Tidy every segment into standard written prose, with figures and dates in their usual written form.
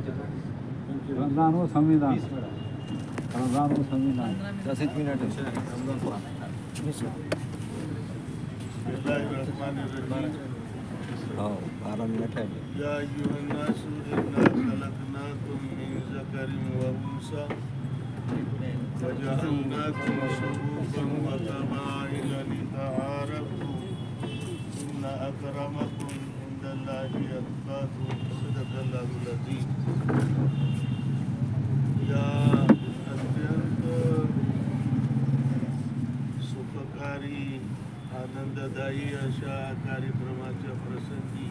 रमजान वो संविधान, रमजान वो संविधान 10 मिनट हो 12 मिनट है या अय्युहन्नास इन्ना खलक़नाकुम मिन ज़करिन व उन्सा वजअलनाकुम शुऊबन व क़बाइल लितआरफ़ू इन्ना अक्रमकुम इंदल्लाहि अत्क़ाकुम सदक़ल्लाहुल अज़ीम। या अत्यंत सुखकारी आनंददायी अशा कार्यक्रमाच्या प्रसंगी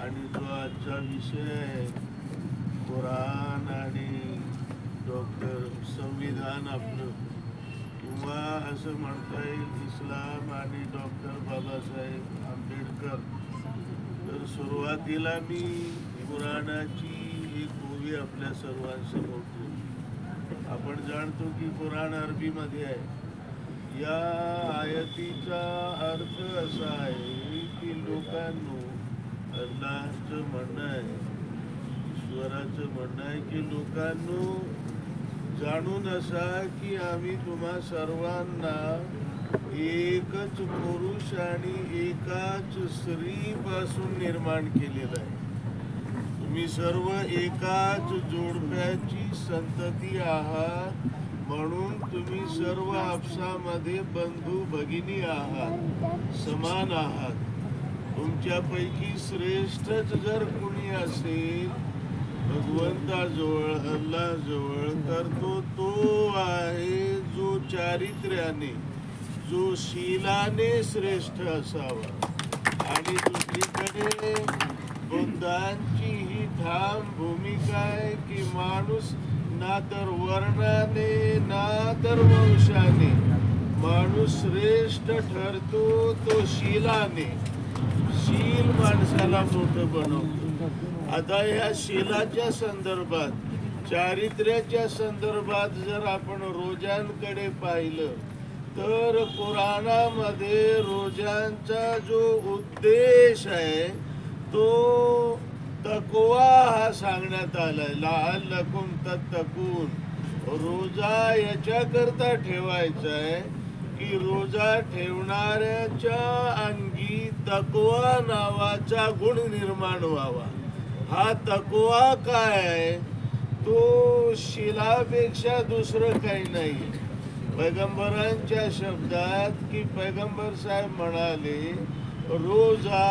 आणि जो आजचा विषय आहे कुराण आणि संविधान आपलं, किंवा असं म्हणता येईल इस्लाम आणि बाबासाहेब आंबेडकर। तर सुरुवातीला मी कुराणाची एक ओवी आपल्या सर्वांसमोर ठेवतो। आपण जाणतो की कुराण अरबीमध्ये आहे। या आयतीचा अर्थ असा आहे की लोकांनो, अल्लाहचं म्हणणं आहे, ईश्वराचं म्हणणं आहे की लोकांनो जाणून असा की आम्ही तुम्हा सर्वांना एकच पुरुष आणि एकाच स्त्रीपासून निर्माण केलेलं आहे। तुम्ही सर्व एकाच जोडप्याची संतती आहात, म्हणून तुम्ही सर्व आपसामध्ये बंधू भगिनी आहात, समान आहात। तुमच्यापैकी श्रेष्ठच जर कोणी असेल भगवंताजवळ, अल्लाहजवळ, तर तो आहे जो चारित्र्याने, जो शीलाने श्रेष्ठ असावा। आणि दुसरीकडे बुद्धांची ही ठाम भूमिका आहे की माणूस ना तर वर्णाने ना तर वंशाने माणूस श्रेष्ठ ठरतो, तो शीलाने। शील माणसाला मोठं बनवतो। आता या शीलाच्या संदर्भात, चारित्र्याच्या संदर्भात जर आपण रोजांकडे पाहिलं तर कुराणामध्ये रोजांचा जो उद्देश आहे तो तकवा हा सांगण्यात आलाय। लअल्लकुम तत्तकून। रोजा याच्याकरता ठेवायचा आहे की रोजा ठेवणाऱ्याच्या अंगी तकवा नावाचा गुण निर्माण व्हावा। हा तकवा काय आहे? तो शिलापेक्षा दुसरं काही नाही। पैगंबरांच्या शब्दात की पैगंबर साहेब म्हणाले, रोजा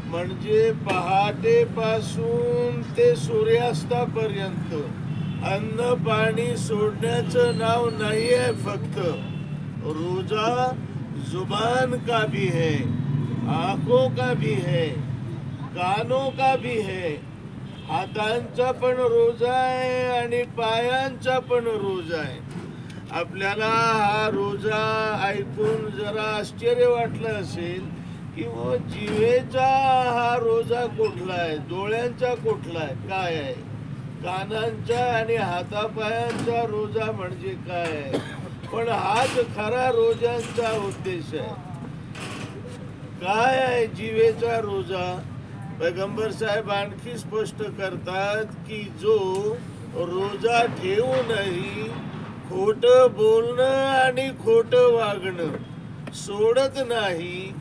म्हणजे पहाटेपासून ते सूर्यास्तापर्यंत अन्न पाणी सोडण्याचं नाव नाही आहे। फक्त रोजा जुबान का भी है, आंखों का भी है, कानों का भी है। हातांचा पण रोजा आहे आणि पायांचा पण रोजा आहे। आपल्याला हा रोजा ऐकून जरा आश्चर्य वाटलं असेल की वो जिवेचा हा रोजा कुठला आहे, डोळ्यांचा कुठला आहे, काय आहे? कानांचा आणि हातापायांचा रोजा म्हणजे काय आहे? पण हाच खरा रोजांचा उद्देश आहे। काय आहे जिवेचा रोजा? पैगंबर साहेब आणखी स्पष्ट करतात की जो रोजा ठेवूनही खोटं बोलणं आणि खोटं वागणं सोडत नाही,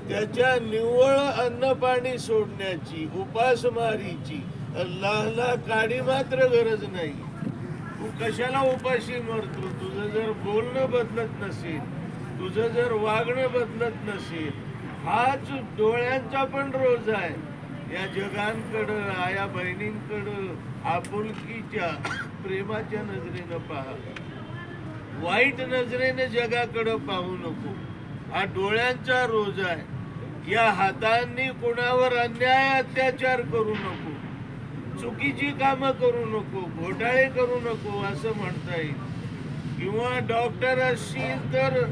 त्याच्या निव्वळ अन्न पाणी सोडण्याची, उपासमारीची अल्लाहला काडी मात्र गरज नाही। तू कशाला उपाशी मरतो? तुझं जर बोलणं बदलत नसेल, तुझं जर वागणं बदलत नसेल, हाच डोळ्यांचा पण रोजा आहे। या जगांकडं, आया बहिणींकडं आपुलकीच्या प्रेमाच्या नजरेनं पहा, वाईट नजरेने जगाकडं पाहू नको। हा डोळ्यांचा रोजा आहे। या हातांनी कोणावर अन्याय अत्याचार करू नको, चुकीची कामं करू नको, घोटाळे करू नको असं म्हणता येईल। किंवा डॉक्टर असशील तर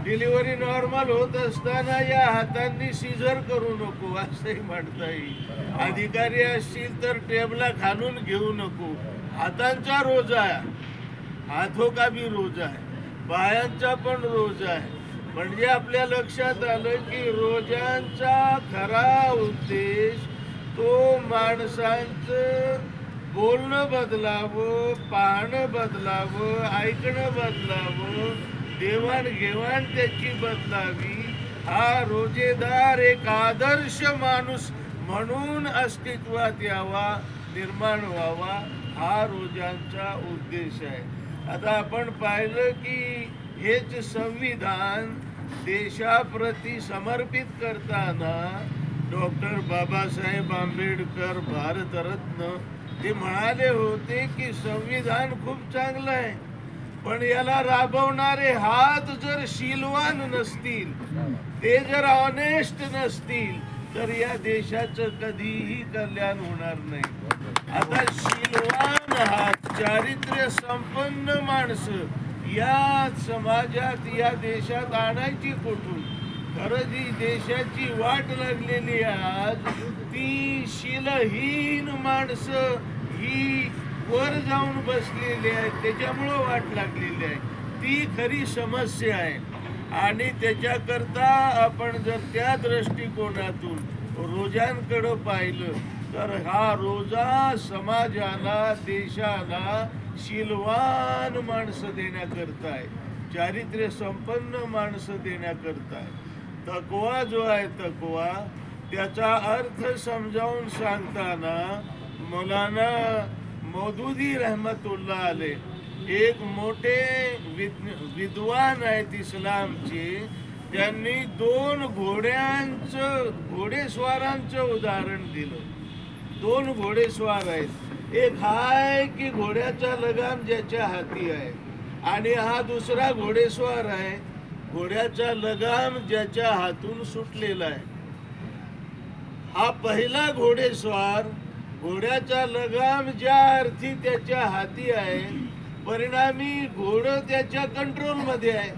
डिलिव्हरी नॉर्मल होत असताना या हातांनी सीझर करू नको असंही म्हणता येईल। अधिकारी असशील तर टेबला खालून घेऊ नको। हातांचा रोजा आहे, हाथों का भी रोजा आहे, पायांचा पण रोजा आहे। म्हणजे आपल्या लक्षात आलं की रोजांचा खरा उद्देश तो माणसांचं बोलणं बदलावं, पाहणं बदलावं, ऐकणं बदलावं, देवाणघेवाण त्याची बदलावी. हा रोजेदार एक आदर्श माणूस म्हणून अस्तित्वात यावा, निर्माण व्हावा, हा रोजांचा उद्देश आहे. आता आपण पाहिलं की हेच संविधान देशाप्रती समर्पित करताना डॉक्टर बाबासाहेब आंबेडकर भारतरत्न ते म्हणाले होते की संविधान खूप चांगलं आहे, पण याला राबवणारे हात जर शीलवान नसतील, ते जर ऑनेस्ट नसतील, तर या देशाचं कधीही कल्याण होणार नाही. आता शीलवान हात, चारित्र्य संपन्न माणसं या समाजात, या देशात आणायची कुठून? खरं जी देशाची वाट लागलेली आज, ती शीलहीन माणसं ही वर जाऊन बसलेली आहेत, त्याच्यामुळं वाट लागलेली आहे. ती खरी समस्या आहे. आणि त्याच्याकरता आपण जर त्या दृष्टिकोनातून रोजांकडं पाहिलं तर हा रोजा समाजाला, देशाला शीलवान माणसं देण्याकरता आहे, चारित्र्य संपन्न माणसं देण्याकरता आहे. तकवा जो आहे, तकवा त्याचा अर्थ समजावून सांगताना मौलाना मौदूदी रहमतुल्लाह अलैह एक मोठे विद्वान आहेत इस्लामचे, त्यांनी दोन घोडेस्वारांचं उदाहरण दिलं. दोन घोडेस्वार आहेत. एक हा आहे की घोड्याचा लगाम ज्याच्या हाती आहे, आणि हा दुसरा घोडेस्वार आहे, घोड्याचा लगाम ज्याच्या हातून सुटलेला आहे. हा पहिला घोडेस्वार घोड्याचा लगाम ज्या अर्थी त्याच्या हाती आहे, परिणामी घोडं त्याच्या कंट्रोलमध्ये आहे,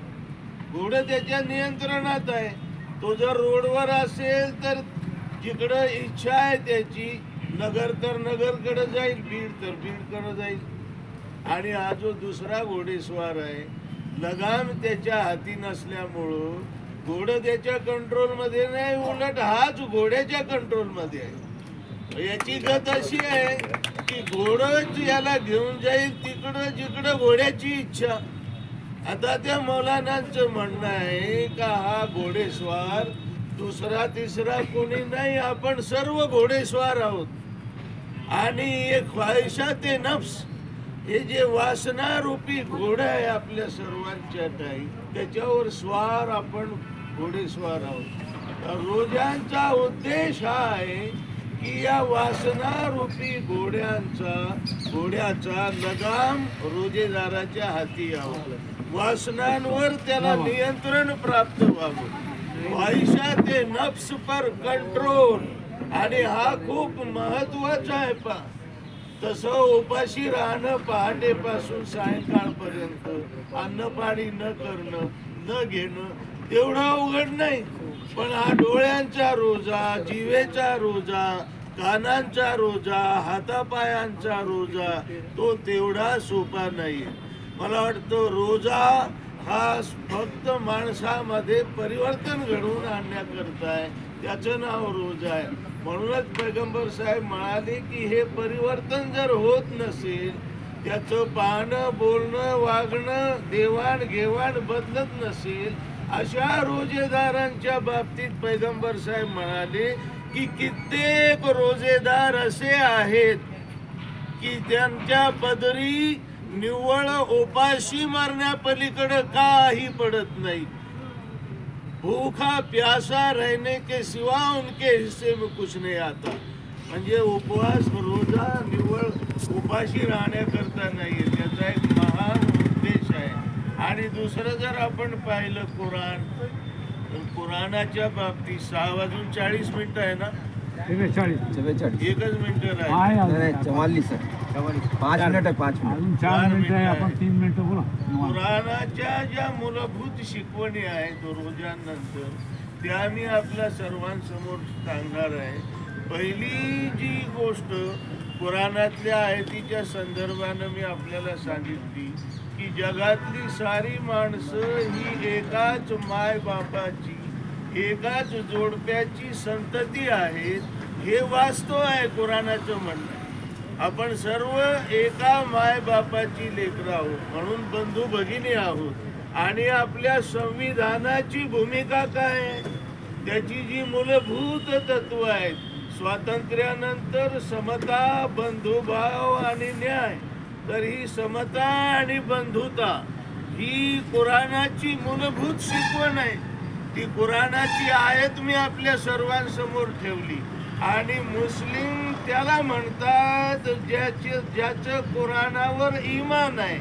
घोडं त्याच्या नियंत्रणात आहे. तो जर रोडवर असेल तर जिकडं इच्छा आहे त्याची, नगर तर नगरकडे जाईल, बीड तर बीडकडे जाईल. आणि हा जो दुसरा घोडेस्वार आहे, लगाम त्याच्या हाती नसल्यामुळं घोडं त्याच्या कंट्रोलमध्ये नाही, उलट हाच घोड्याच्या कंट्रोलमध्ये आहे. याची गत अशी आहे की घोडंच याला घेऊन जाईल तिकडं जिकडं घोड्याची इच्छा. आता त्या मौलानांचं म्हणणं आहे का हा घोडेस्वार दुसरा तिसरा कोणी नाही, आपण सर्व घोडेस्वार आहोत. आणि एक ख्वाहिशात नफ्स, हे जे वासनारूपी घोडं आहे आपल्या सर्वांच्या ठाई, त्याच्यावर स्वार आपण घोडेस्वार आहोत. रोजांचा उद्देश हा आहे की या वासनारूपी घोड्याचा लगाम रोजेदाराच्या हाती यावं, वासनांवर त्याला नियंत्रण प्राप्त व्हावं, ख्वाहिशात नफ्स पर कंट्रोल. आणि हा खूप महत्वाचा आहे. तसं उपाशी राहणं पहाटेपासून सायंकाळपर्यंत, अन्न पाणी न करणं, न घेणं, तेवढं अवघड नाही. पण हा डोळ्यांचा रोजा, जिवेचा रोजा, कानांचा रोजा, हातापायांचा रोजा, तो तेवढा सोपा नाही. मला वाटतं रोजा हा फक्त माणसामध्ये परिवर्तन घडवून आणण्याकरता आहे, त्याचं नाव रोजा आहे. म्हणूनच पैगंबर साहेब म्हणाले की हे परिवर्तन जर होत नसेल, त्याचं पाहणं, बोलणं, वागणं, देवाणघेवाण बदलत नसेल, अशा रोजेदारांच्या बाबतीत पैगंबर साहेब म्हणाले की कित्येक रोजेदार असे आहेत की त्यांच्या पदरी निव्वळ उपाशी मरण्यापलीकडे काही पडत नाही. भूखा प्यासा रहने के सिवा उनके हिस्से में कुछ नहीं आता. म्हणजे उपवास, रोजा निव्वळ उपाशी राहण्याकरता नाही, त्याचा एक महान उद्देश आहे. आणि दुसरं जर आपण पाहिलं कुराणाच्या बाबतीत 6:40 आहे ना, 44 एकच मिनिट राहील, 44 5 मिनिट आहे, 5 मिनिट 4 मिनिटं आहे, आपण 3 मिनिटं बोला. कुराणाच्या ज्या मूलभूत शिकवणी आहेत रोजांनंतर, त्या मी आपल्या सर्वांसमोर सांगणार आहे. पहिली जी गोष्ट कुराणातल्या आयतीच्या संदर्भानं मी आपल्याला सांगितली की जगातली सारी माणसं ही एकाच मायबापाची, एकाच जोडप्याची संतती आहेत. हे वास्तव आहे कुराणाचं म्हणणं. आपण सर्व एका मायबापाची लेकरं आहोत, म्हणून बंधू भगिनी आहोत. आणि आपल्या संविधानाची भूमिका काय आहे, त्याची जी मूलभूत तत्व आहेत, स्वातंत्र्यानंतर समता, बंधुभाव आणि न्याय, तर ही समता आणि बंधुता ही कुराणाची मूलभूत शिकवण आहे. ती कुराणाची आयत मी आपल्या सर्वांसमोर ठेवली. आणि मुस्लिम त्याला म्हणतात ज्याचं कुराणावर ईमान आहे.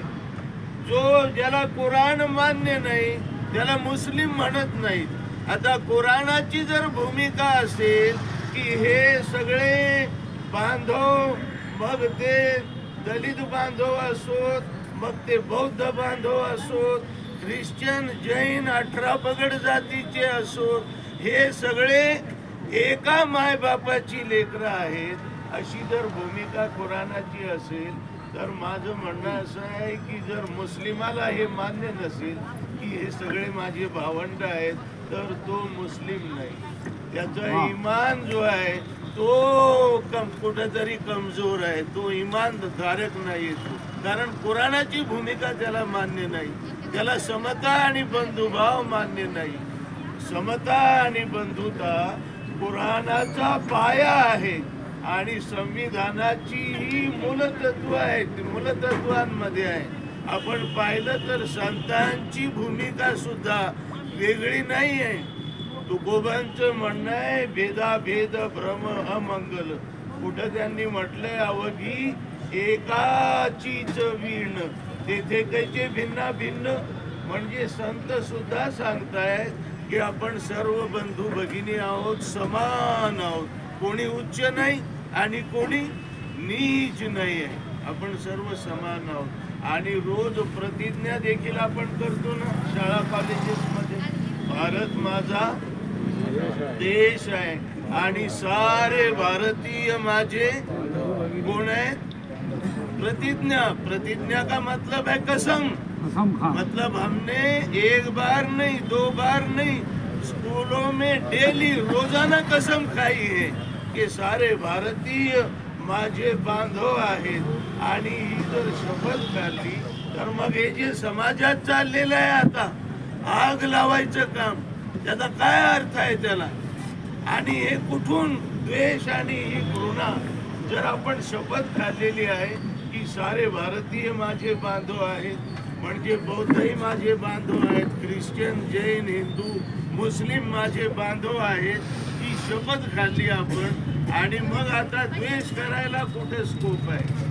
ज्याला कुराण मान्य नाही त्याला मुस्लिम म्हणत नाहीत. आता कुराणाची जर भूमिका असेल की हे सगळे बांधव, मग ते दलित बांधव असोत, मग ते बौद्ध बांधव असोत, ख्रिश्चन, जैन, 18 पगड जातीचे असोत, हे सगळे एका मायबापाची लेकरं आहेत, अशी जर भूमिका कुराणाची असेल तर माझं म्हणणं असं आहे की जर मुस्लिमाला हे मान्य नसेल की हे सगळे माझे भावंड आहेत, तर तो मुस्लिम नाही. त्याचा इमान जो आहे तो कुठेतरी कमजोर आहे, तो इमानधारक नाही तो. कारण कुराणाची भूमिका त्याला मान्य नाही. त्याला समता आणि बंधुभाव मान्य नाही. समता आणि बंधुता कुराणाचा पाया आहे आणि संविधानाची ही मूलतत्व आहेत, मूलतत्वांमध्ये आहे. आपण पाहिलं तर संतांची भूमिका सुद्धा वेगळी नाही आहे. तुकोबांचं म्हणणं आहे भेदाभेद भ्रम अमंगल. कुठं त्यांनी म्हटलंय अवघी एकाचीच वीण तेथे कैचे भिन्ना भिन्न. म्हणजे संत सुद्धा सांगतायत की आपण सर्व बंधू भगिनी आहोत, समान आहोत. कोणी उच्च नाही आणि कोणी नीच नाही आहे. आपण सर्व समान आहोत. आणि रोज प्रतिज्ञा देखील आपण करतो ना शाळा कॉलेजेसमध्ये, भारत माझा देश आहे आणि सारे भारतीय माझे कोण आहेत. प्रतिज्ञा, प्रतिज्ञा का मतलब है कसम. मतलब हमने एक बार नहीं, 2 बार नहीं, स्कूलों में डेली रोजाना कसम खाई है कि सारे भारतीय माझे बांधव आहेत. आणि ही जर शपथ काढली तर मग हे जे समाजात चाललेलं आहे आता आग लावायचं काम, त्याचा काय अर्थ आहे त्याला. आणि हे कुठून द्वेष आणि ही घृणा. जर आपण शपथ खाल्लेली आहे की सारे भारतीय माझे बांधव आहेत, म्हणजे बौद्धही माझे बांधव आहेत, ख्रिश्चन, जैन, हिंदू, मुस्लिम माझे बांधव आहेत, ही शपथ खाल्ली आपण. आणि मग आता द्वेष करायला कुठे स्कोप आहे.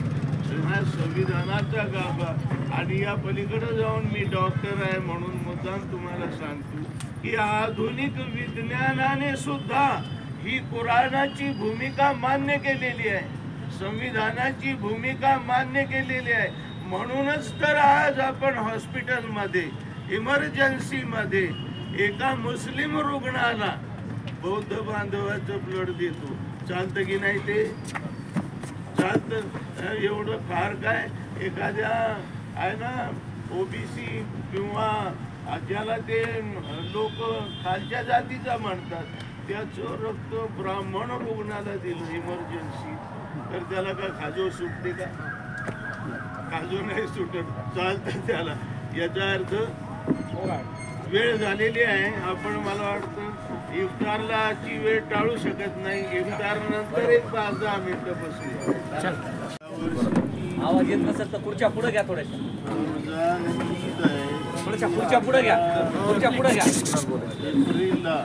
हा संविधानाचा गाभा. आणि या पलीकडे जाऊन मी डॉक्टर आहे म्हणून मुद्दाम तुम्हाला सांगतो की आधुनिक विज्ञानाने सुद्धा ही कुराणाची भूमिका मान्य केलेली आहे, संविधानाची भूमिका मान्य केलेली आहे. म्हणूनच तर आज आपण हॉस्पिटलमध्ये इमर्जन्सीमध्ये एका मुस्लिम रुग्णाला बौद्ध बांधवाचं ब्लड देतो. चालतं की नाही ते? चालतं. एवढं फार काय. एखाद्या आहे ना ओबीसी किंवा ज्याला ते लोक खालच्या जातीचा म्हणतात, त्याचं रक्त ब्राह्मण रुग्णाला दिलं इमर्जन्सी, तर त्याला काय खाजो सुटते का? खाजो नाही सुटत. चालतं त्याला. याचा अर्थ वेळ झालेली आहे. आपण मला वाटतं इफ्तारलाची वेळ टाळू शकत नाही. इफ्तार नंतर एक 5-10 मिनिटं बसू. आवाज येत नसेल तर खुर्च्या पुढे घ्या, थोड्याशा थोड्याशा खुर्च्या पुढे घ्या, खुर्च्या पुढे घ्या. एप्रिलला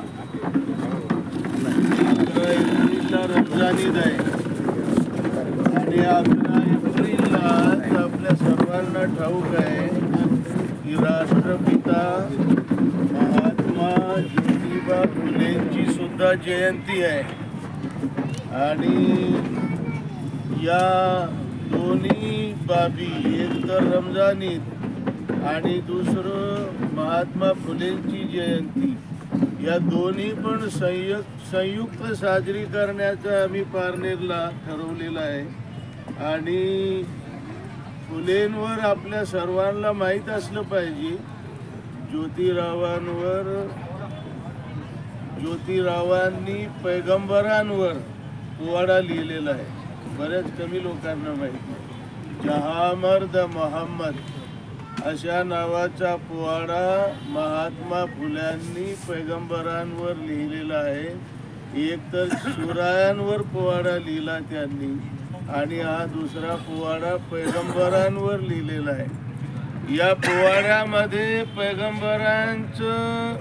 रमजान ईद आहे आणि 11 एप्रिलला आपल्या सर्वांना ठाऊक आहे की राष्ट्रपिता महात्मा ज्योतिबा फुलेंची सुद्धा जयंती आहे. आणि या दोन्ही बाबी, एक तर रमजान ईद आणि दुसरं महात्मा फुलेंची जयंती, या दोन्ही पण संयुक्त साजरी करण्याचं आम्ही पारनेरला ठरवलेलं आहे. आणि फुलेंवर आपल्या सर्वांना माहीत असलं पाहिजे. ज्योतिरावांनी पैगंबरांवर पोवाडा लिहिलेला आहे, बऱ्याच कमी लोकांना माहिती. जहामर्द मोहम्मद अशा नावाचा पोवाडा महात्मा फुल्यांनी पैगंबरांवर लिहिलेला आहे. एक तर शिवरायांवर पोवाडा लिहिला त्यांनी आणि हा दुसरा पोवाडा पैगंबरांवर लिहिलेला आहे. या पोवाड्यामध्ये पैगंबरांचं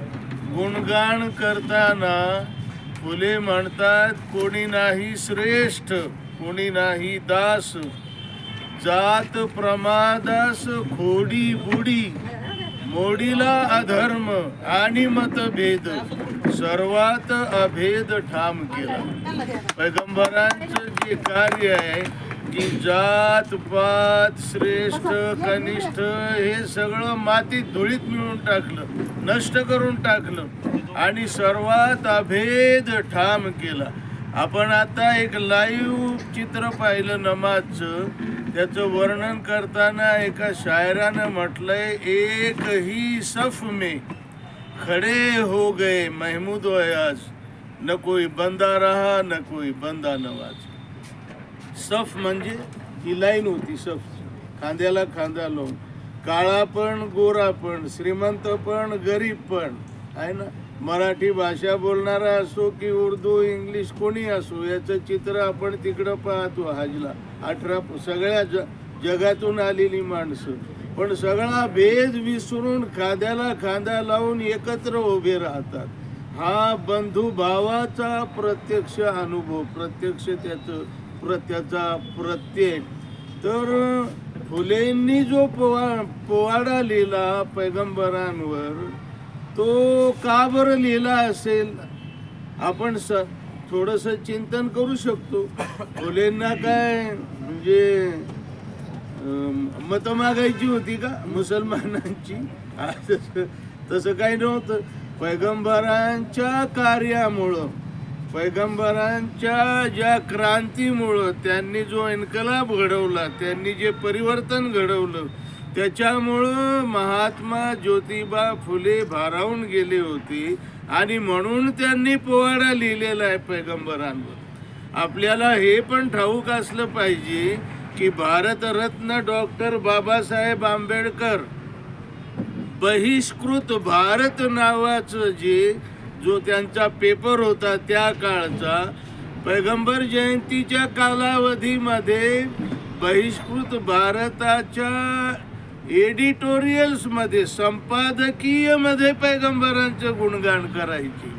गुणगान करताना फुले म्हणतात, कोणी नाही श्रेष्ठ, कोणी नाही दास, जात प्रमादास खोडी बुडी, मोडीला अधर्म आणि मतभेद, सर्वात अभेद ठाम केला. पैगंबरांचं जे कार्य आहे की जात पात श्रेष्ठ कनिष्ठ हे सगळं मातीत धुळीत मिळून टाकलं, नष्ट करून टाकलं आणि सर्वात अभेद ठाम केला. आपण आता एक लाईव्ह चित्र पाहिलं नमाजचं, त्याचं वर्णन करताना एका शायरानं म्हटलंय, एक ही सफ में खड़े हो गए महमूद अयाज, न कोई बंदा रहा न कोई बंदा नवाज. सफ म्हणजे ही लाईन होती, सफ खांद्याला खांदा लावून, काळा पण गोरा पण, श्रीमंत पण गरीब पण आहे ना. मराठी भाषा बोलणारा असो की उर्दू इंग्लिश कोणी असो, याचं चित्र आपण तिकडं पाहतो हजला. 18 सगळ्या जगातून आलेली माणसं, पण सगळा भेद विसरून खांद्याला खांदा लावून एकत्र उभे राहतात. हा बंधुभावाचा प्रत्यक्ष अनुभव, प्रत्यक्ष त्याचा प्रत्यय. तर फुलेंनी जो पोवाडा लिहिला पैगंबरांवर, तो का बरं लिहिला असेल आपण थोडंसं चिंतन करू शकतो. फुलेंना काय म्हणजे मतं मागायची होती का मुसलमानांची? तसं काही नव्हतं. पैगंबरांच्या कार्यामुळं, पैगंबरांच्या ज्या क्रांतीमुळं, त्यांनी जो इन्कलाब घडवला, त्यांनी जे परिवर्तन घडवलं, त्याच्यामुळं महात्मा ज्योतिबा फुले भारावून गेले होते आणि म्हणून त्यांनी पोवाडा लिहिलेला आहे पैगंबरांवर. आपल्याला हे पण ठाऊक असलं पाहिजे की भारतरत्न डॉक्टर बाबासाहेब आंबेडकर बहिष्कृत भारत नावाचं जो त्यांचा पेपर होता त्या काळचा, पैगंबर जयंतीच्या कालावधीमध्ये बहिष्कृत भारताच्या एडिटोरियल्समध्ये, संपादकीयमध्ये पैगंबरांचं गुणगान करायचे.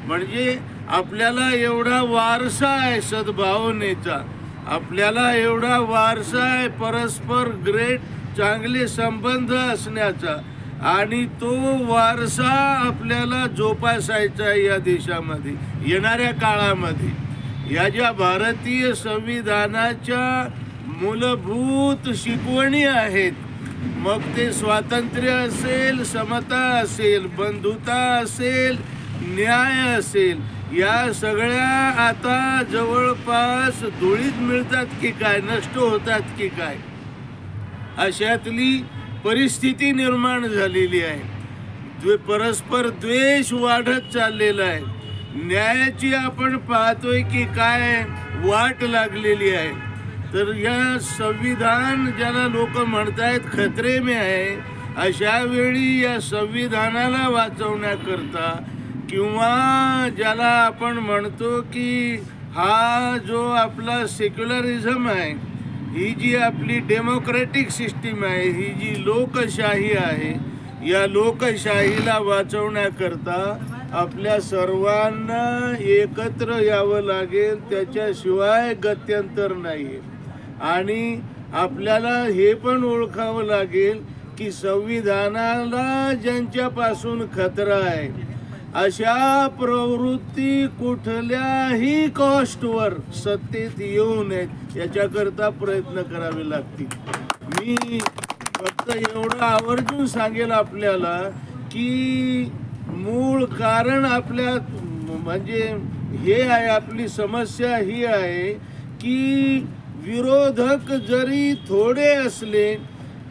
म्हणजे आपल्याला एवढा वारसा आहे सद्भावनेचा, आपल्याला एवढा वारसा आहे परस्पर ग्रेट चांगले संबंध असण्याचा, आणि तो वारसा आपल्याला जोपासायचा या देशामध्ये येणाऱ्या काळामध्ये. या ज्या भारतीय संविधानाच्या मूलभूत शिकवणी आहेत, मग ते स्वातंत्र्य असेल, समता असेल, बंधुता असेल, न्याय असेल, या सगळ्या आता जवळपास धुळीत मिळतात की काय, नष्ट होतात की काय, अशातली परिस्थिती निर्माण झालेली आहे. परस्पर द्वेष वाढत चाललेला आहे. न्यायाची आपण पाहतोय की काय वाट लागलेली आहे. तर या संविधान ज्याला लोक म्हणतायत खतरे में आहे, अशा वेळी या संविधानाला वाचवण्याकरता, किंवा ज्याला आपण म्हणतो की हा जो आपला सेक्युलरिझम आहे, ही जी आपली डेमोक्रॅटिक सिस्टीम आहे, ही जी लोकशाही आहे, या लोकशाहीला वाचवण्याकरता आपल्या सर्वांना एकत्र यावं लागेल, त्याच्याशिवाय गत्यंतर नाही. आणि आपल्याला हे पण ओळखावं लागेल की संविधानाला ज्यांच्यापासून खतरा आहे, अशा प्रवृत्ती कुठल्याही कॉस्टवर सत्तेत येऊ नयेत, याच्याकरता प्रयत्न करावे लागतील. मी फक्त एवढं आवर्जून सांगेल आपल्याला की मूळ कारण आपल्या म्हणजे हे आहे, आपली समस्या ही आहे की विरोधक जरी थोडे असले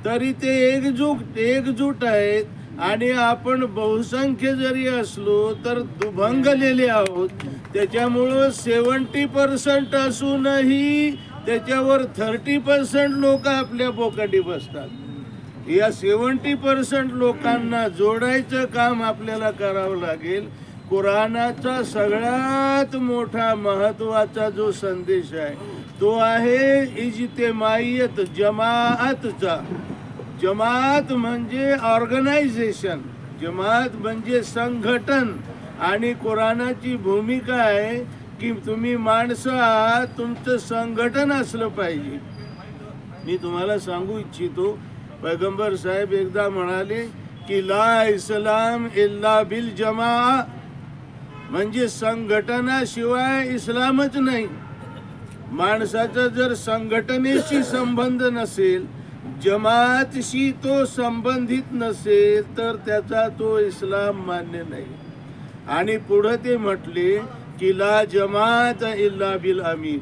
तरी ते एकजूट आहेत आणि आपण बहुसंख्य जरी असलो तर दुभंगलेले आहोत. त्याच्यामुळं 70% असूनही त्याच्यावर 30% लोक आपल्या पोकाटी बसतात. या 70% लोकांना जोडायचं काम आपल्याला करावं लागेल. कुराणाचा सगळ्यात मोठा महत्वाचा जो संदेश आहे तो आहे इज्तिमाईयत, जमाअतचा. जमात म्हणजे ऑर्गनायझेशन, जमात म्हणजे संघटन. आणि कुराणाची भूमिका आहे की तुम्ही माणसं आहात, तुमचं संघटन असलं पाहिजे. मी तुम्हाला सांगू इच्छितो, पैगंबर साहेब एकदा म्हणाले की ला इस्लाम इल्ला बिल जमा, म्हणजे संघटनाशिवाय इस्लामच नाही. माणसाचा जर संघटनेशी संबंध नसेल, जमातशी तो संबंधित नसेल तर त्याचा तो इस्लाम मान्य नाही. आणि पुढे ते म्हटले की ला जमात इल्ला बिल अमीर.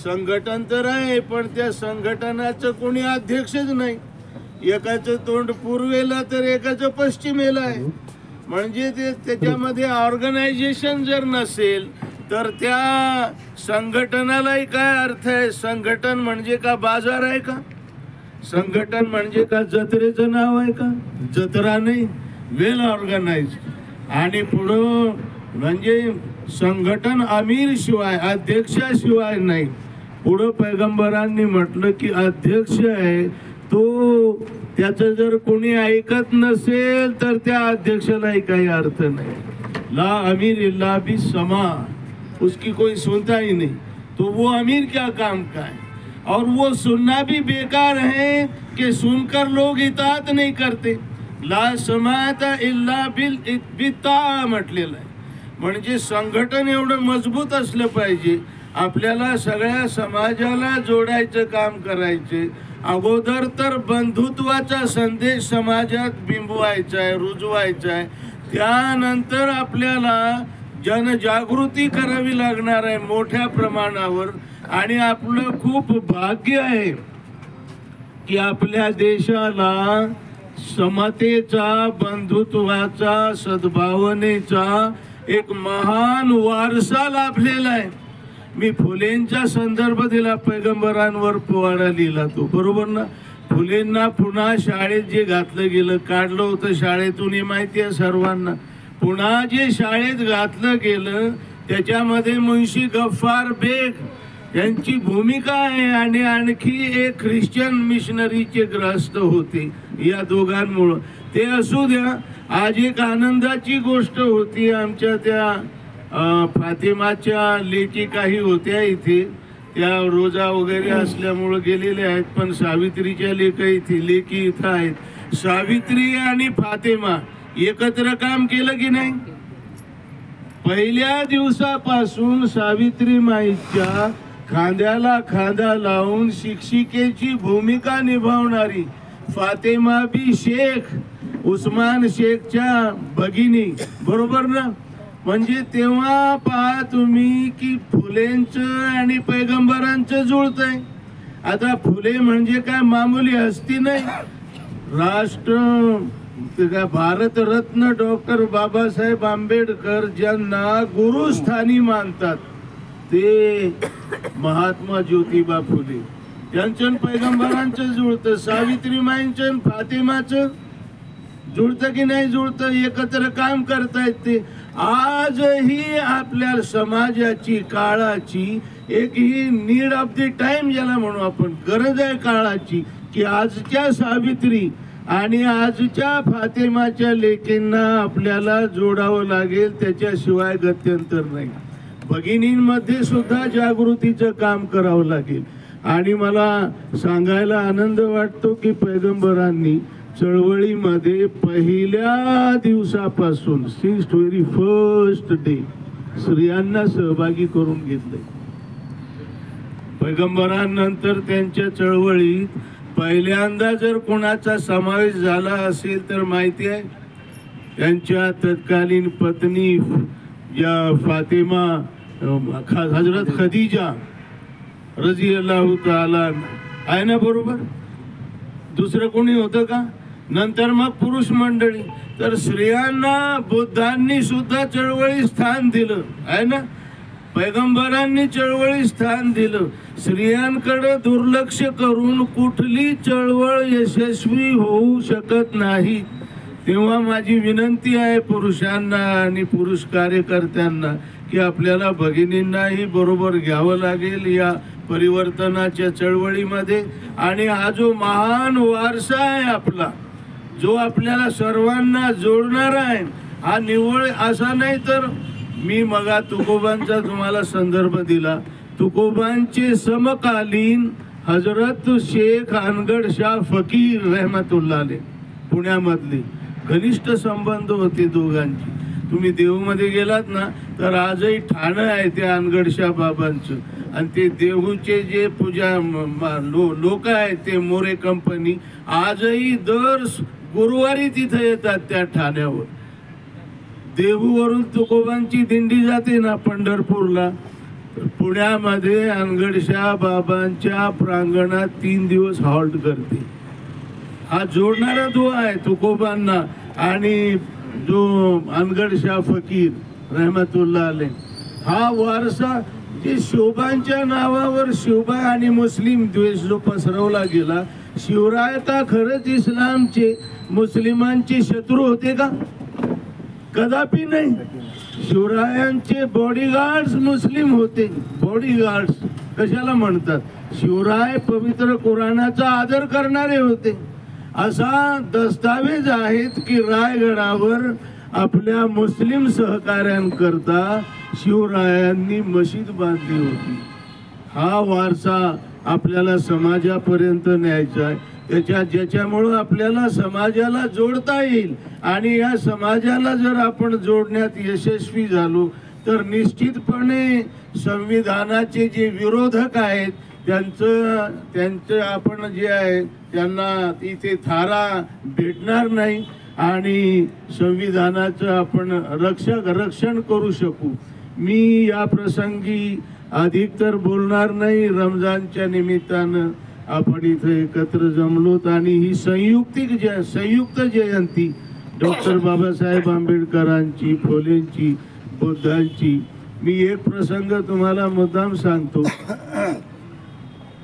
संघटन तर आहे पण त्या संघटनाचं कोणी अध्यक्षच नाही. एकाचं तोंड पूर्वेला तर एकाचं पश्चिमेला आहे. म्हणजे ते त्याच्यामध्ये ऑर्गनायझेशन जर नसेल तर त्या संघटनालाही काय अर्थ आहे. संघटन म्हणजे का बाजार आहे का? संघटन म्हणजे का जत्रेचं नाव आहे का? जत्रा नाही, वेल ऑर्गनाइज. आणि पुढं म्हणजे संघटन अमीर शिवाय, अध्यक्षाशिवाय नाही. पुढं पैगंबरांनी म्हटलं की अध्यक्ष आहे तो, त्याचं जर कोणी ऐकत नसेल तर त्या अध्यक्षालाही काही अर्थ नहीं. ला अमीर इल्ला बि समा, उसकी कोई सुनता ही नहीं, तो वो अमीर क्या काम का है. और वो सुनना भी बेकार है कि सुनकर लोग इताअत नहीं करते. ला समाता इल्ला बिल बिता म्हटलेलं आहे. म्हणजे संघटन एवढं मजबूत असलं पाहिजे. आपल्याला सगळ्या समाजाला जोडायचं काम करायचे. अगोदर तर बंधुत्वाचा संदेश समाजात बिंबवायचा आहे, रुजवायचा आहे. त्यानंतर आपल्याला जनजागृती करावी लागणार आहे मोठ्या प्रमाणावर. आणि आपलं खूप भाग्य आहे की आपल्या देशाला समतेचा, बंधुत्वाचा, सद्भावनेचा एक महान वारसा लाभलेला आहे. मी फुलेंचा संदर्भ दिला, पैगंबरांवर पोवाडा लिहिला तो, बरोबर ना. फुलेंना पुन्हा शाळेत जे घातलं गेलं, काढलं होतं शाळेतून, हे माहिती आहे सर्वांना. पुन्हा जे शाळेत घातलं गेलं त्याच्यामध्ये मुन्शी गफ्फार बेग यांची भूमिका आहे. आणि आणखी एक ख्रिश्चन मिशनरीचे ग्रस्त होते. या दोघांमुळं ते असू द्या. आज एक आनंदाची गोष्ट होती. आमच्या त्या फातिमाच्या लेकी काही होत्या इथे, त्या रोजा वगैरे असल्यामुळं गेलेल्या आहेत. पण सावित्रीच्या लेकी इथं आहेत. सावित्री आणि फातिमा एकत्र काम केलं की नाही. पहिल्या दिवसापासून सावित्री माईच्या खांद्याला खांदा लावून शिक्षिकेची भूमिका निभावणारी फातिमा बी शेख, उस्मान शेखच्या भगिनी, बरोबर ना. म्हणजे तेव्हा पहा तुम्ही की फुलेंचं आणि पैगंबरांचं जुळतंय. आता फुले म्हणजे काय मामूली हस्ती नाही. भारतरत्न डॉक्टर बाबासाहेब आंबेडकर ज्यांना गुरुस्थानी मानतात ते महात्मा ज्योतिबा फुले, त्यांचं पैगंबरांचं जुळतं. सावित्रीमाईंचं फातिमाचं जुळतं की नाही जुळतं. एकत्र काम करतायत ते. आजही आपल्या समाजाची, काळाची एक ही नीड ऑफ द टाइम ज्याला म्हणू आपण, गरज आहे काळाची, की आजच्या सावित्री आणि आजच्या फातिमाच्या लेकींना आपल्याला जोडावं लागेल. त्याच्याशिवाय गत्यंतर नाही. भगिनींमध्ये सुद्धा जागृतीचं काम करावं लागेल. आणि मला सांगायला आनंद वाटतो की पैगंबरांनी चळवळीमध्ये पहिल्या दिवसापासून, सिन्स व्हेरी फर्स्ट डे, स्त्रियांना सहभागी करून घेतले. पैगंबरांनंतर त्यांच्या चळवळीत पहिल्यांदा जर कोणाचा समावेश झाला असेल तर माहिती आहे, त्यांच्या तत्कालीन पत्नी या फातिमा, हजरत खदीजा रझियल्लाहु ताआला आहे ना, बरोबर. दुसरं कोणी होतं का. नंतर मग पुरुष मंडळी. तर स्त्रियांना बुद्धांनी सुद्धा चळवळी स्थान दिलं आहे ना, पैगंबरांनी चळवळी स्थान दिलं. स्त्रियांकडे दुर्लक्ष करून कुठली चळवळ यशस्वी होऊ शकत नाही. तेव्हा माझी विनंती आहे पुरुषांना आणि पुरुष कार्यकर्त्यांना की आपल्याला भगिनींनाही बरोबर घ्यावं लागेल या परिवर्तनाच्या चळवळीमध्ये. आणि हा जो महान वारसा आहे आपला, जो आपल्याला सर्वांना जोडणारा आहे, हा निव्वळ असा नाही. तर मी मगा तुकोबांचा तुम्हाला संदर्भ दिला. तुकोबांचे समकालीन हजरत शेख अनगड शाह फकीर रहमतुल्लाह अलैह पुण्यामधले घनिष्ठ संबंध होते दोघांचे. तुम्ही देहूमध्ये गेलात ना तर आजही ठाणं आहे त्या अनगडशाह बाबांचं. आणि ते देहूचे जे पूजा लोक आहेत ते मोरे कंपनी आजही दर गुरुवारी तिथे येतात त्या ठाण्यावर. देहूवरून तुकोबांची दिंडी जाते ना पंढरपूरला, पुण्यामध्ये अनगडशाह बाबांच्या प्रांगणात 3 दिवस हॉल्ट करते. हा जोडणारा दुवा आहे तुकोबांना आणि जो अनगडशाह फकीर रहमतुल्लाह अलैह. हा वारसा जे शोभांच्या नावावर शोभा आणि मुस्लिम द्वेष जो पसरवला गेला. शिवराय का खरंच इस्लामचे मुस्लिमांचे शत्रू होते का? कदापि नाही. शिवरायांचे बॉडीगार्ड्स मुस्लिम होते. बॉडीगार्ड्स कशाला म्हणतात? शिवराय पवित्र कुराणाचा आदर करणारे होते. असा दस्तावेज आहेत की रायगडावर आपल्या मुस्लिम सहकाऱ्यांकरता शिवरायांनी मशीद बांधली होती. हा वारसा आपल्याला समाजापर्यंत न्यायचा आहे. ज्याच्यामुळं आपल्याला समाजाला जोडता येईल. आणि या समाजाला जर आपण जोडण्यात यशस्वी झालो तर निश्चितपणे संविधानाचे जे विरोधक आहेत त्यांचं आपण जे आहे त्यांना इथे थारा भेटणार नाही आणि संविधानाचं आपण रक्षण करू शकू. मी या प्रसंगी अधिक तर बोलणार नाही. रमजानच्या निमित्तानं आपण इथे एकत्र जमलोत आणि ही संयुक्त जयंती डॉक्टर बाबासाहेब आंबेडकरांची, फुलेंची, बुद्धांची. मी एक प्रसंग तुम्हाला मुद्दाम सांगतो.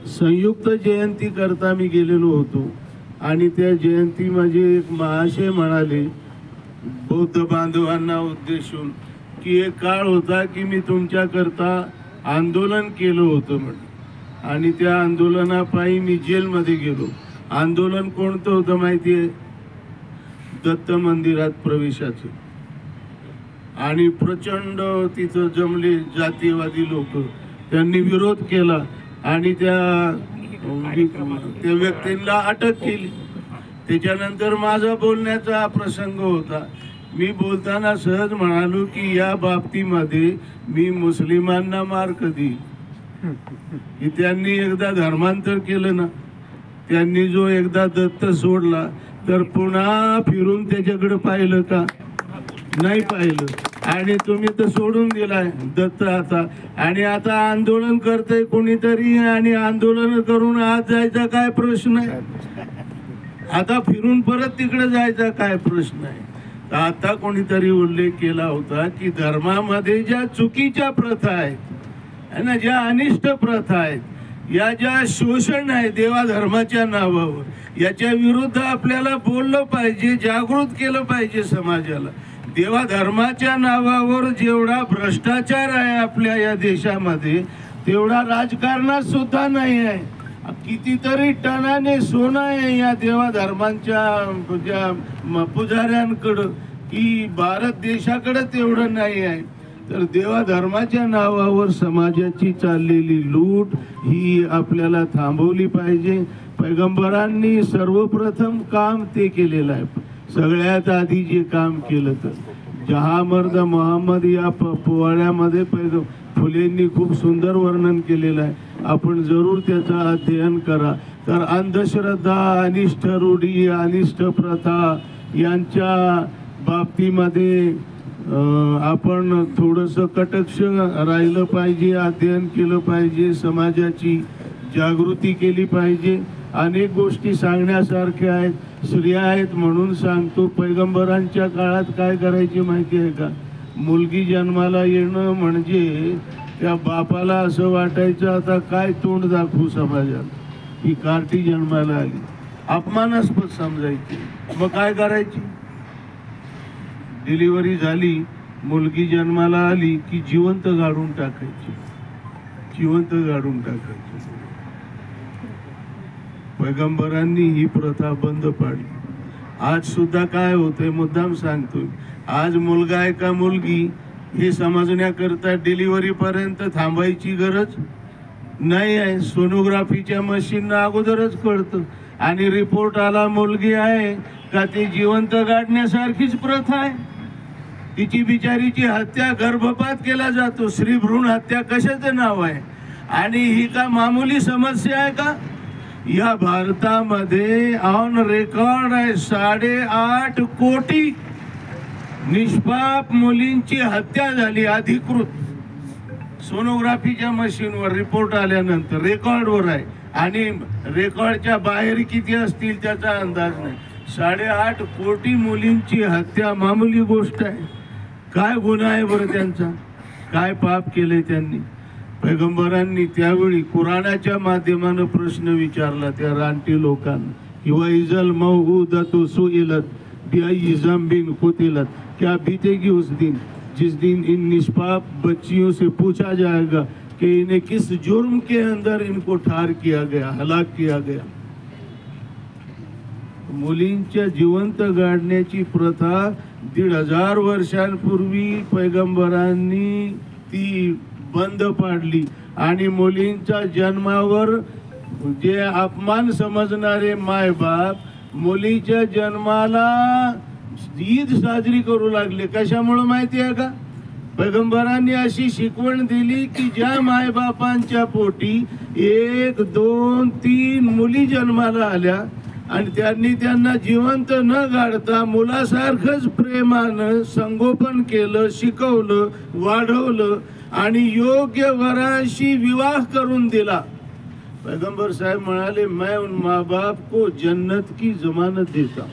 संयुक्त जयंती करता मी गेलेलो होतो आणि त्या जयंती माझे एक महाशय म्हणाले बौद्ध बांधवांना उद्देशून की एक काळ होता की मी तुमच्याकरता आंदोलन केलं होतं म्हणे. आणि त्या आंदोलनापायी मी जेलमध्ये गेलो. आंदोलन कोणतं होतं माहिती आहे? दत्त मंदिरात प्रवेशाचं. आणि प्रचंड तिथं जमले जातीयवादी लोक. त्यांनी विरोध केला आणि त्या व्यक्तींना अटक केली. त्याच्यानंतर माझा बोलण्याचा प्रसंग होता. मी बोलताना सहज म्हणालो की या बाबतीमध्ये मी मुस्लिमांना मार्क देईल की त्यांनी एकदा धर्मांतर केलं ना, त्यांनी जो एकदा दत्त सोडला तर पुन्हा फिरून त्याच्याकडे पाहिलं का? नाही पाहिलं. आणि तुम्ही तर सोडून दिलाय दत्त आता. आणि आता आंदोलन करतंय कोणीतरी आणि आंदोलन करून आज जायचा काय प्रश्न आहे? आता फिरून परत तिकडे जायचा काय प्रश्न आहे? आता कोणीतरी उल्लेख केला होता की धर्मामध्ये ज्या चुकीच्या प्रथा आहेत ना, ज्या अनिष्ट प्रथा आहेत, या ज्या शोषण आहे देवा धर्माच्या नावावर, याच्या विरुद्ध आपल्याला बोललं पाहिजे, जागृत केलं पाहिजे समाजाला. देवा धर्माच्या नावावर जेवढा भ्रष्टाचार आहे आपल्या या देशामध्ये तेवढा राजकारणात सुद्धा नाही आहे. कितीतरी टनाने सोनं आहे या देवा धर्मांच्या पुजाऱ्यांकडं की भारत देशाकडे तेवढं नाही आहे. तर देवा धर्माच्या नावावर समाजाची चाललेली लूट ही आपल्याला थांबवली पाहिजे. पैगंबरांनी सर्वप्रथम काम ते केलेलं आहे. सगळ्यात आधी जे काम केलं तर जहा मर्द मोहम्मद या पोवाड्यामध्ये फुलेंनी खूप सुंदर वर्णन केलेलं आहे. आपण जरूर त्याचं अध्ययन करा. तर अंधश्रद्धा, अनिष्ट रूढी, अनिष्ट प्रथा यांच्या बाबतीमध्ये आपण थोडंसं कटक्ष राहिलं पाहिजे, अध्ययन केलं पाहिजे, समाजाची जागृती केली पाहिजे. अनेक गोष्टी सांगण्यासारख्या आहेत. स्त्रिया आहेत म्हणून सांगतो, पैगंबरांच्या काळात काय करायची माहिती आहे का? मुलगी जन्माला येणं म्हणजे त्या बापाला असं वाटायचं आता काय तोंड दाखवू समाजाला, ही कार्टी जन्माला आली, अपमानास्पद समजायची. मग काय करायची? डिलिव्हरी झाली, मुलगी जन्माला आली की जिवंत गाडून टाकायची, जिवंत गाडून टाकायची. पैगंबरांनी ही प्रथा बंद पाडली. आज सुद्धा काय होतंय मुद्दाम सांगतोय, आज मुलगा आहे का मुलगी हे समजण्याकरता डिलिव्हरी पर्यंत थांबायची गरज नाही आहे. सोनोग्राफीच्या मशीननं अगोदरच कळतं आणि रिपोर्ट आला मुलगी आहे का ती जिवंत गाडण्यासारखीच प्रथा आहे. तिची बिचारीची हत्या, गर्भपात केला जातो. श्री भ्रूण हत्या कशाचं नाव आहे? आणि ही का मामूली समस्या आहे का? या भारतामध्ये ऑन रेकॉर्ड आहे 8.5 कोटी निष्पाप मुलींची हत्या झाली अधिकृत. सोनोग्राफीच्या मशीनवर रिपोर्ट आल्यानंतर रेकॉर्डवर आहे. आणि रेकॉर्डच्या बाहेर किती असतील त्याचा अंदाज नाही. 8.5 कोटी मुलींची हत्या मामूली गोष्ट आहे? काय गुन्हा आहे बरं त्यांचा? काय पाप केले त्यांनी? पैगंबरांनी त्यावेळी कुराणाच्या माध्यमानं प्रश्न विचारला त्या रानटी लोकांना, किंवा इजल मौऊदतु सुइलत बिअय्यि ज़ंबिन कुतिलत, क्या बीतेगी उस दिन जिस दिन इन निष्पाप बच्चियों से पूछा जाएगा कि इन्हें किस जुर्म के अंदर इनको ठार किया गया, हलाक किया गया. मुलींच्या जिवंत गाडण्याची प्रथा 1,500 वर्षांपूर्वी पैगंबरांनी ती बंद पाडली. आणि मुलींच्या जन्मावर जे अपमान समजणारे मायबाप मुलीच्या जन्माला ईद साजरी करू लागले. कशामुळे माहिती आहे का? पैगंबरांनी अशी शिकवण दिली की ज्या मायबापांच्या पोटी 1, 2, 3 मुली जन्माला आल्या आणि त्यांनी त्यांना जिवंत न गाडता मुलासारखंच प्रेमानं संगोपन केलं, शिकवलं, वाढवलं आणि योग्य वराशी विवाह करून दिला. पैगंबर साहेब म्हणाले, मैं उन माँ बाप को जन्नत की जमानत देता,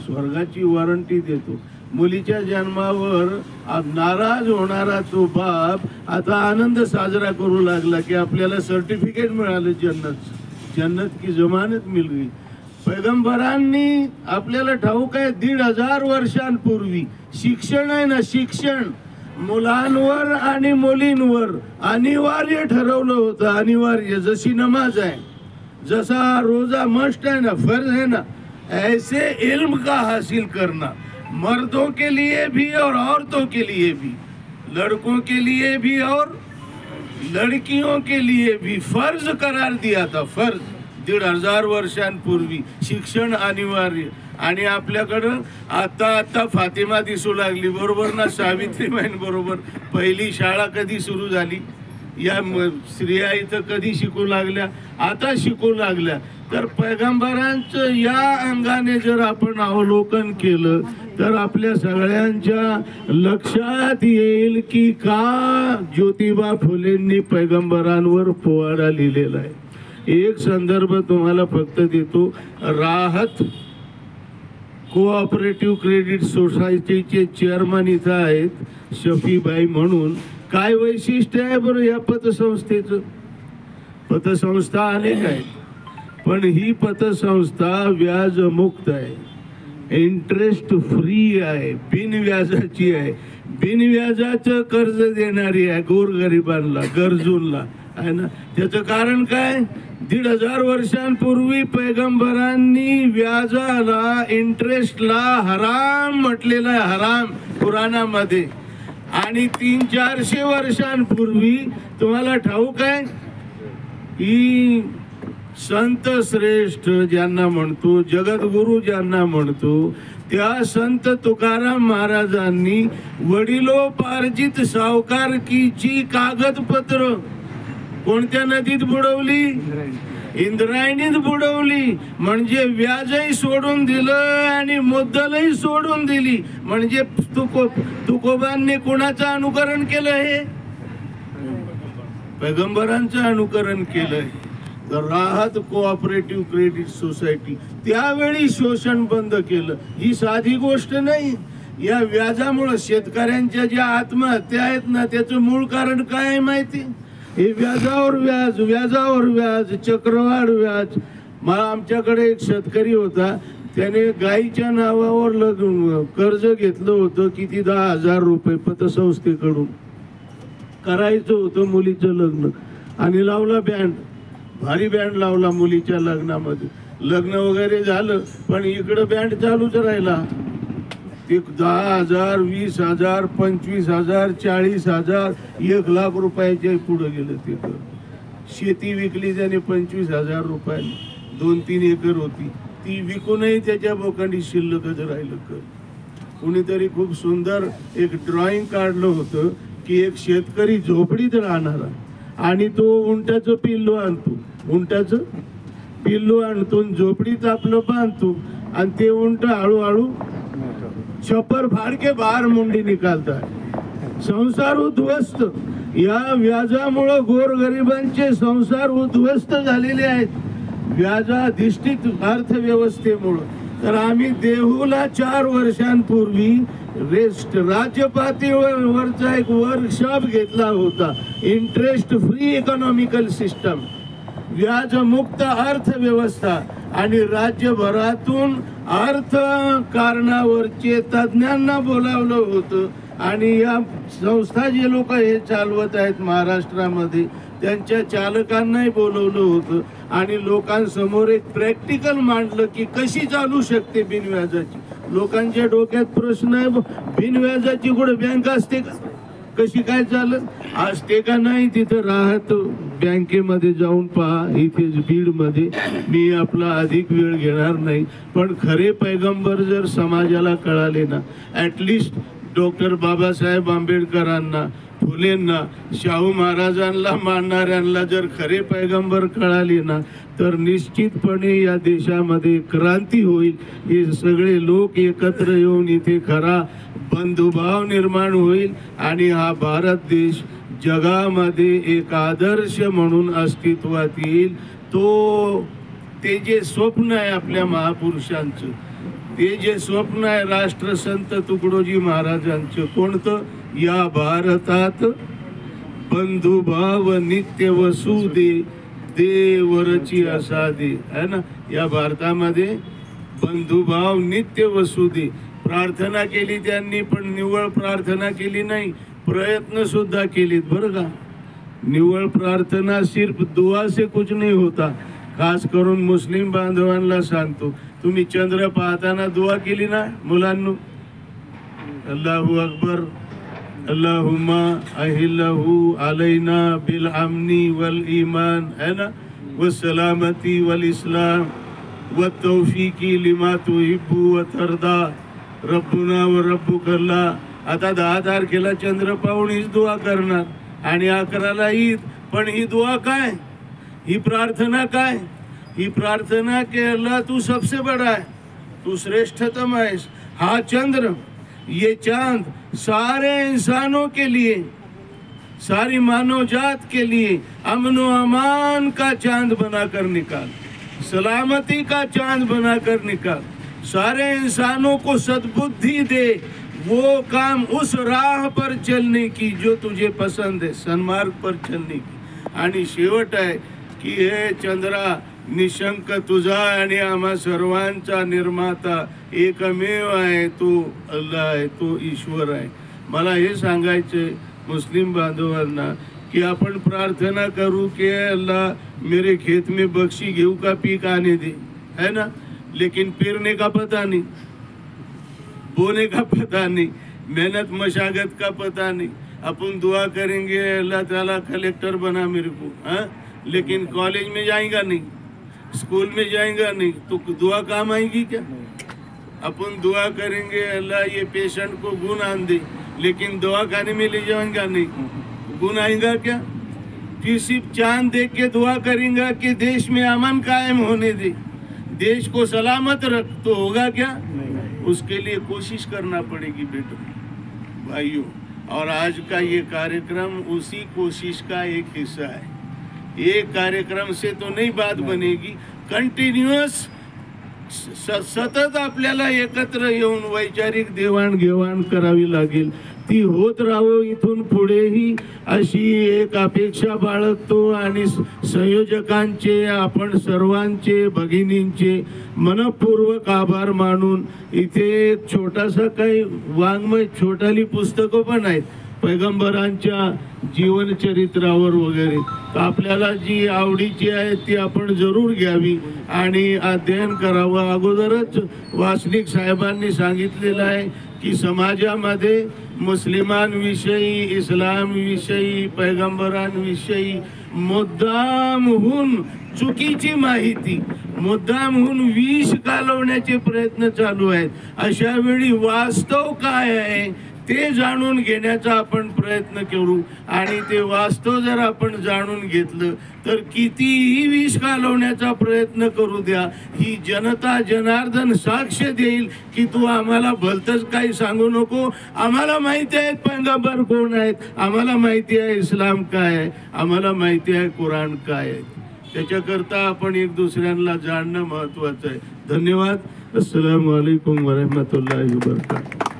स्वर्गाची वॉरंटी देतो. मुलीच्या जन्मावर नाराज होणारा तो बाप आता आनंद साजरा करू लागला की आपल्याला सर्टिफिकेट मिळालं, जन्नत की जमानत मिल गई. पैगंबरांनी आपल्याला ठाऊक आहे 1,500 वर्षांपूर्वी शिक्षण आहे ना, शिक्षण मुलांवर आणि मुलींवर अनिवार्य ठरवलं होतं. अनिवार्य, जशी नमाज आहे, जसा रोजा मस्ट है ना, फर्ज है ना, ऐसे इल्म का हासिल करना मर्दों के लिए भी और औरतों के लिए भी, लड़कों के लिए भी और लड़कियों के लिए भी फर्ज करार दिया था. फर्ज 1,500 वर्षांपूर्वी शिक्षण अनिवार्य. आणि आपल्याकडं आता फातिमा दिसू लागली, बरोबर ना? सावित्रीबाईं बरोबर पहिली शाळा कधी सुरू झाली? या स्त्रिया इथं कधी शिकू लागल्या? आता शिकू लागल्या. तर पैगंबरांचं या अंगाने जर आपण अवलोकन केलं तर आपल्या सगळ्यांच्या लक्षात येईल की का ज्योतिबा फुलेंनी पैगंबरांवर पोवाडा लिहिलेला आहे. एक संदर्भ तुम्हाला फक्त देतो. राहत कोऑपरेटिव्ह क्रेडिट सोसायटीचे चेअरमन इथं आहेत, शफीबाई म्हणून. काय वैशिष्ट्य आहे बरं या पतसंस्थेचं? पतसंस्था अनेक आहेत, पण ही पतसंस्था व्याजमुक्त आहे, इंटरेस्ट फ्री आहे, बिनव्याजाची आहे, बिनव्याजाचं कर्ज देणारी आहे गोरगरिबांना, गरजूंना, आहे ना. त्याचं कारण काय? 1,500 वर्षांपूर्वी पैगंबरांनी व्याजाला, इंटरेस्टला हराम म्हटलेलं आहे, हराम कुराणामध्ये. आणि 300-400 वर्षांपूर्वी तुम्हाला ठाऊक आहे की संत श्रेष्ठ ज्यांना म्हणतो, जगद्गुरु ज्यांना म्हणतो, त्या संत तुकाराम महाराजांनी वडिलोपार्जित सावकारकीची कागदपत्र कोणत्या नदीत बुडवली? इंद्रायणीत बुडवली. म्हणजे व्याजही सोडून दिलं आणि मुद्दलही सोडून दिली. म्हणजे तुकोबांनी कोणाचं अनुकरण केलं? हे पैगंबरांचं अनुकरण केलंय. राहत कोऑपरेटिव्ह क्रेडिट सोसायटी, त्यावेळी शोषण बंद केलं. ही साधी गोष्ट नाही. या व्याजामुळे शेतकऱ्यांच्या ज्या आत्महत्या आहेत ना, त्याचं मूळ कारण काय आहे माहिती? हे व्याजावर व्याज, व्याजावर व्याज, चक्रवाढ व्याज. मला आमच्याकडे एक शेतकरी होता, त्याने गाईच्या नावावर कर्ज घेतलं होतं, किती 10,000 रुपये पतसंस्थेकडून. करायचं होतं मुलीचं लग्न आणि लावला बँड, भारी बँड लावला मुलीच्या लग्नामध्ये. लग्न वगैरे झालं, पण इकडं बँड चालूच राहिला. ते 10,000, 20,000, 25,000, 40,000, 1,00,000 रुपयाच्या पुढे गेलं. ते शेती विकली त्याने 25,000 रुपयाने. 2-3 एकर होती, ती विकूनही त्याच्या बोकांडी शिल्लकच राहिलं. कुणीतरी खूप सुंदर एक ड्रॉइंग काढलं होतं की एक शेतकरी झोपडीत राहणारा आणि तो उंटाचं पिल्लू आणतो, उंटाचं पिल्लू आणतो, झोपडीत आपलं बांधतो आणि ते उंट हळूहळू छप्पर फाड़ के बाहर मुंडी निकालता है. संसार उद्ध्वस्त. या व्याजामुळे गोरगरिबांचे संसार उद्ध्वस्त झालेले आहेत, व्याजाधिष्ठित अर्थव्यवस्थेमुळे. तर आम्ही देहूला 4 वर्षांपूर्वी राज्य पातळीवरचा एक वर्कशॉप घेतला होता. इंटरेस्ट फ्री इकॉनॉमिकल सिस्टम, व्याजमुक्त अर्थव्यवस्था. आणि राज्यभरातून अर्थकारणावरचे तज्ज्ञांना बोलावलं होतं. आणि या संस्था जे लोक हे चालवत आहेत महाराष्ट्रामध्ये, त्यांच्या चालकांनाही बोलवलं होतं आणि लोकांसमोर एक प्रॅक्टिकल मांडलं की कशी चालू शकते बिनव्याजाची. लोकांच्या डोक्यात प्रश्न आहे, बिनव्याजाची कुठे बँक असते का? कशी काय चालत असते का नाही? तिथं राहत बँकेमध्ये जाऊन पहा. इथे बीडमध्ये मी आपला अधिक वेळ घेणार नाही, पण खरे पैगंबर जर समाजाला कळाले ना, ॲटलिस्ट डॉक्टर बाबासाहेब आंबेडकरांना, फुलेंना, शाहू महाराजांना मानणाऱ्यांना जर खरे पैगंबर कळाले ना, तर निश्चितपणे या देशामध्ये क्रांती होईल. हे सगळे लोक एकत्र येऊन इथे खरा बंधुभाव निर्माण होईल आणि हा भारत देश जगामध्ये एक आदर्श म्हणून अस्तित्वात येईल. ते जे स्वप्न आहे आपल्या महापुरुषांचं, ते जे स्वप्न आहे राष्ट्रसंत तुकडोजी महाराजांचं, कोणतं? या भारतात बंधुभाव नित्य वसुदे देवरची असादे, है ना. या भारतामध्ये बंधुभाव नित्य वसुदे. प्रार्थना केली त्यांनी, पण निव्वळ प्रार्थना केली नाही, प्रयत्न सुद्धा केलेत बरं का. निव्वळ प्रार्थना सिर्फ दुआ से कुछ नहीं होता. खास करून मुस्लिम बांधवांना सांगतो, तुम्ही चंद्र पाहताना दुआ केली ना मुलांनो? अल्लाहू अकबर, अल्लाहुम्मा अहिल्लहू अलैना बिल अमनी वल ईमान, है ना, व सलामती वल इस्लाम व तौफीकी लिमा तुहिब्बू व तरदा रब्बुना व रब्बुकल्ला. आता 10 तारखेला चंद्र पाहून हीच दुआ करणार आणि 11ला ईद. पण ही दुआ काय? ही प्रार्थना काय? ही प्रार्थना के अल्लाह तू सबसे बड़ा है, तू श्रेष्ठतम है. हा चंद्र, ये चांद सारे इंसानों के लिए, सारी मानव जात के लिए अमन व अमान का चांद बनाकर निकाल, सलामती का चांद बनाकर निकाल. सारे इंसानों को सद्बुद्धि दे, वो काम उस राह पर चलने की जो तुझे पसंद है, सन्मार्ग पर चलने की. आणि शेवट आहे की हे चंद्रा, निशंक तुझा आणि आम्हा सर्वांचा निर्माता एकमेव आहे, तो अल्लाह आहे, तो ईश्वर आहे. मला हे सांगायचे मुस्लिम बांधवांना कि आपण प्रार्थना करू कि अल्लाह मेरे खेत में बख्शी गेहूं का पीक आने दे, है ना, लेकिन पेरने का पता नहीं, बोने का पता नहीं, मेहनत मशागत का पता नहीं. अपन दुआ करेंगे अल्लाह ताला कलेक्टर बना मेरे को, हाँ, लेकिन कॉलेज में जाएगा नहीं, स्कूल में जाएगा नहीं, तो दुआ काम आएगी क्या? अपन दुआ करेंगे अल्लाह ये पेशेंट को गुण आन दे, लेकिन दवा खाने में ले जाएगा नहीं, गुण आएगा क्या? किसी चांद देख के दुआ करेंगे कि देश में अमन कायम होने दे, देश को सलामत रख, तो होगा क्या? उसके लिए कोशिश करना पड़ेगी बेटो भाइयों. और आज का ये कार्यक्रम उसी कोशिश का एक हिस्सा है. एक कार्यक्रम से तो नहीं बात बनेगी. कंटिन्युअस सतत आपल्याला एकत्र येऊन वैचारिक देवाणघेवाण करावी लागेल. ती होत राहो इथून पुढेही, अशी एक अपेक्षा बाळगतो आणि संयोजकांचे, आपण सर्वांचे, भगिनींचे मनपूर्वक आभार मानून इथे एक छोटासा काही वाङ्मय, छोटाली पुस्तकं पण आहेत पैगंबरांच्या जीवनचरित्रावर वगैरे. तर आपल्याला जी आवडीची आहे ती आपण जरूर घ्यावी आणि अध्ययन करावं. अगोदरच वासनिक साहेबांनी सांगितलेलं आहे की समाजामध्ये मुस्लिमांविषयी, इस्लामविषयी, पैगंबरांविषयी मुद्दामहून चुकीची माहिती, मुद्दामहून विष घालवण्याचे प्रयत्न चालू आहेत. अशा वेळी वास्तव काय आहे ते जाणून घेण्याचा आपण प्रयत्न करू आणि ते वास्तव जर आपण जाणून घेतलं तर कितीही विष घालवण्याचा प्रयत्न करू द्या, ही जनता जनार्दन साक्ष देईल की तू आम्हाला भलतंच काही सांगू नको. आम्हाला माहिती आहे पैगंबर कोण आहेत, आम्हाला माहिती आहे इस्लाम काय आहे, आम्हाला माहिती आहे कुराण काय आहे. त्याच्याकरता आपण एक दुसऱ्यांना जाणणं महत्वाचं आहे. धन्यवाद. अस्सलामु अलैकुम वरहमतुल्लाहि वबरकातुहू.